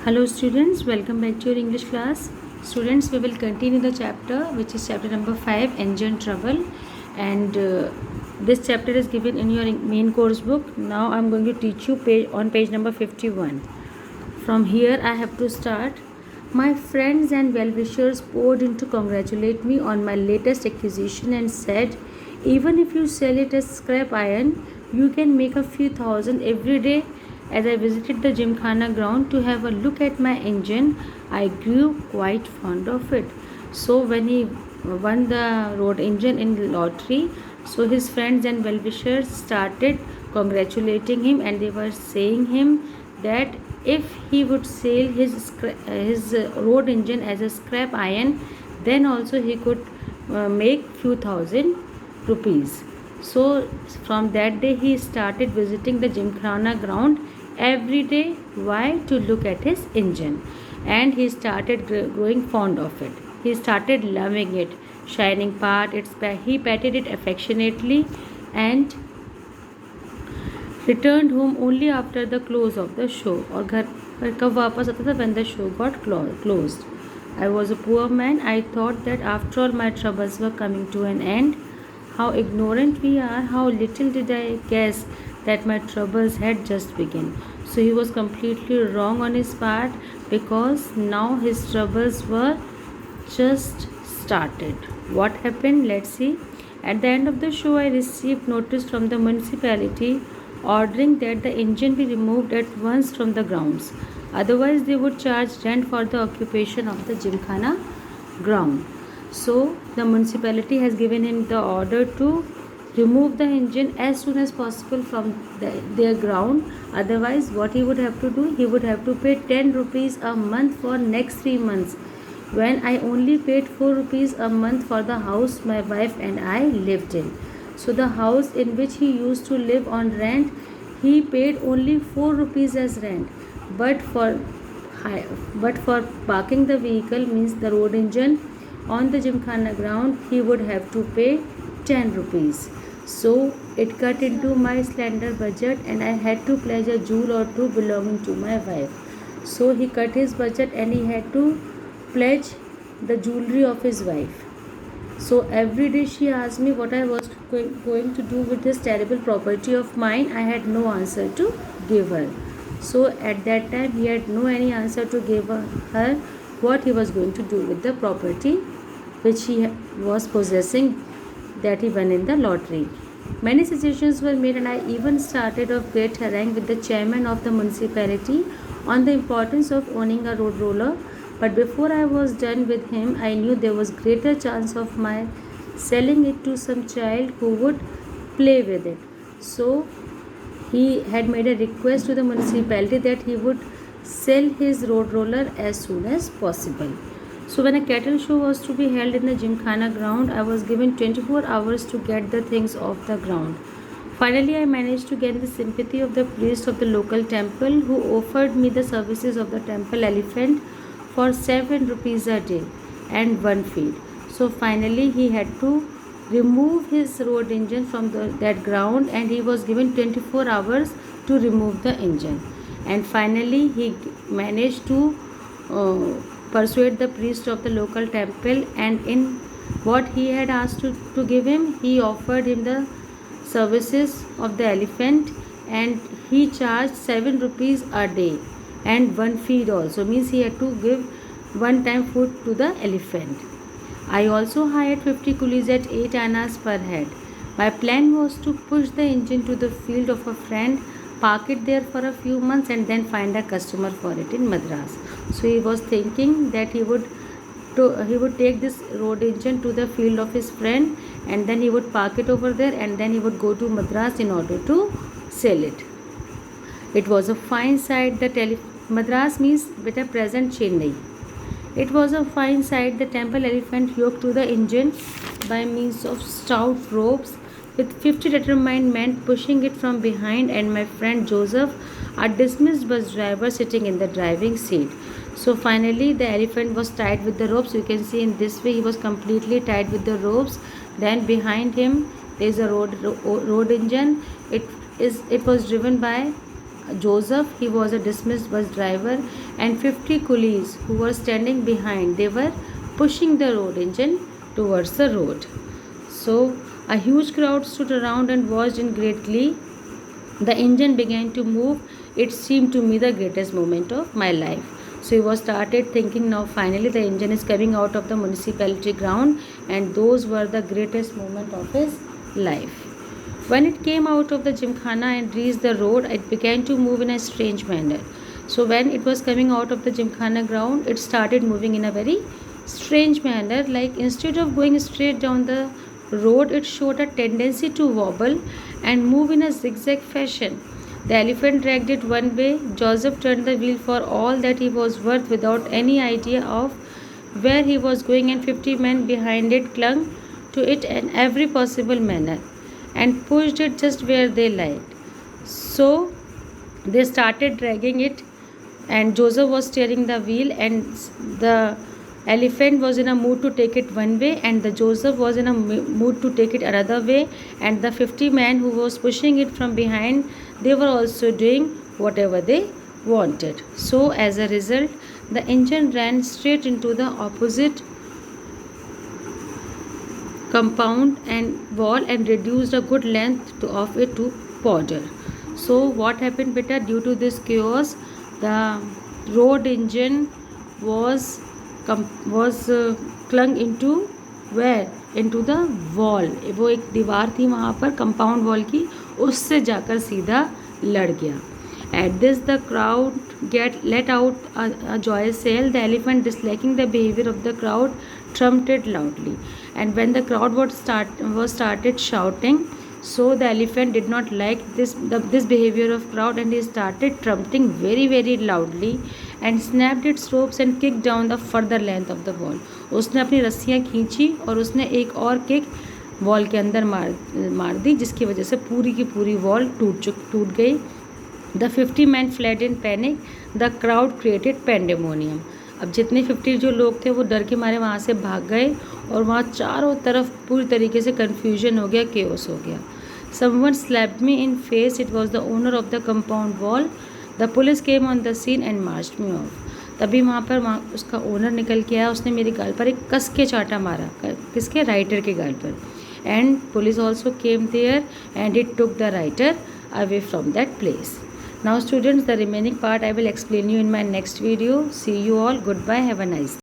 Hello students, welcome back to your English class. Students, we will continue the chapter which is chapter number 5, Engine Trouble, and this chapter is given in your main course book. Now I am going to teach you on page number 51. From here I have to start. My friends and well-wishers poured in to congratulate me on my latest acquisition and said, even if you sell it as scrap iron, you can make a few thousand every day. As I visited the Gymkhana ground to have a look at my engine, I grew quite fond of it. So when he won the road engine in lottery, so his friends and well-wishers started congratulating him, and they were saying him that if he would sell his road engine as a scrap iron, then also he could make few thousand rupees. So from that day he started visiting the Gymkhana ground every day. Why? To look at his engine, and he started growing fond of it. He started loving it, shining part. He petted it affectionately and returned home only after the close of the show. और घर पर कब वापस आता था? When the show got closed. I was a poor man. I thought that after all my troubles were coming to an end. How ignorant we are! How little did I guess that my troubles had just begun. So he was completely wrong on his part, because now his troubles were just started. What happened? Let's see. At the end of the show, I received notice from the municipality ordering that the engine be removed at once from the grounds. Otherwise, they would charge rent for the occupation of the Gymkhana ground. So the municipality has given him the order to remove the engine as soon as possible from their ground. Otherwise, what he would have to do? He would have to pay 10 rupees a month for next 3 months, when I only paid 4 rupees a month for the house my wife and I lived in. So the house in which he used to live on rent, he paid only 4 rupees as rent. But for parking the vehicle, means the road engine, on the Gymkhana ground, he would have to pay 10 rupees. So it cut into my slender budget, and I had to pledge a jewel or two belonging to my wife. So he cut his budget and he had to pledge the jewelry of his wife. So every day she asked me what I was going to do with this terrible property of mine. I had no answer to give her. So at that time he had no any answer to give her what he was going to do with the property which he was possessing, that he won in the lottery. Many suggestions were made, and I even started a great harangue with the chairman of the municipality on the importance of owning a road roller. But before I was done with him, I knew there was greater chance of my selling it to some child who would play with it. So he had made a request to the municipality that he would sell his road roller as soon as possible. So when a cattle show was to be held in the Gymkhana ground, I was given 24 hours to get the things off the ground. Finally, I managed to gain the sympathy of the priest of the local temple, who offered me the services of the temple elephant for 7 rupees a day and 1 feed. So finally he had to remove his road engine from that ground, and he was given 24 hours to remove the engine. And finally he managed to persuade the priest of the local temple, and in what he had asked to give him, he offered him the services of the elephant, and he charged 7 rupees a day and 1 feed also, means he had to give 1 time food to the elephant. I also hired 50 coolies at 8 annas per head. My plan was to push the engine to the field of a friend, park it there for a few months, and then find a customer for it in Madras. So he was thinking that he would take this road engine to the field of his friend, and then he would park it over there, and then he would go to Madras in order to sell it. It was a fine sight. Madras means beta present Chennai. It was a fine sight. The temple elephant yoked to the engine by means of stout ropes, with 50 determined men pushing it from behind, and my friend Joseph, a dismissed bus driver, sitting in the driving seat. So finally the elephant was tied with the ropes. You can see in this way he was completely tied with the ropes. Then behind him there is a road engine. It was driven by Joseph, he was a dismissed bus driver, and 50 coolies who were standing behind. They were pushing the road engine towards the road. So a huge crowd stood around and watched in great glee. The engine began to move. It seemed to me the greatest moment of my life. So he was started thinking, now finally the engine is coming out of the municipality ground, and those were the greatest moment of his life. When it came out of the gymkhana and reached the road, it began to move in a strange manner. So when it was coming out of the gymkhana ground, it started moving in a very strange manner. Like instead of going straight down the road, it showed a tendency to wobble and move in a zigzag fashion. The elephant dragged it one way. Joseph turned the wheel for all that he was worth without any idea of where he was going, and 50 men behind it clung to it in every possible manner and pushed it just where they liked. So they started dragging it, and Joseph was steering the wheel, and the elephant was in a mood to take it one way, and the Joseph was in a mood to take it another way, and the 50 men who was pushing it from behind, they were also doing whatever they wanted. So as a result, the engine ran straight into the opposite compound and wall and reduced a good length of it to powder. So what happened, beta? Due to this chaos, the road engine was clung into where? Into the wall. वो एक दीवार थी वहाँ पर compound wall की, उससे जाकर सीधा लड़ गया. At this, the crowd let out a joyous yell. The elephant, disliking the behavior of the crowd, trumpeted loudly. And when the crowd was started shouting, so the elephant did not like this behavior of crowd, and he started trumpeting very very loudly and snapped its ropes and kicked down the further length of the wall. उसने अपनी रस्सियाँ खींची और उसने एक और kick wall के अंदर मार दी, जिसकी वजह से पूरी की पूरी वॉल टूट गई. The 50 men fled in panic. The crowd created pandemonium. अब जितने 50 जो लोग थे वो डर के मारे वहाँ से भाग गए, और वहाँ चारों तरफ पूरी तरीके से कन्फ्यूजन हो गया, केओस हो गया. Someone slapped me in face. It was the owner of the compound wall. The police came on the scene and marched me off. तभी वहाँ पर उसका ओनर निकल के आया. उसने मेरे गाल पर एक कस के चाटा मारा. किसके? राइटर के गाल पर. And police also came there and it took the writer away from that place. Now students, the remaining part I will explain you in my next video. See you all. Goodbye. Have a nice day.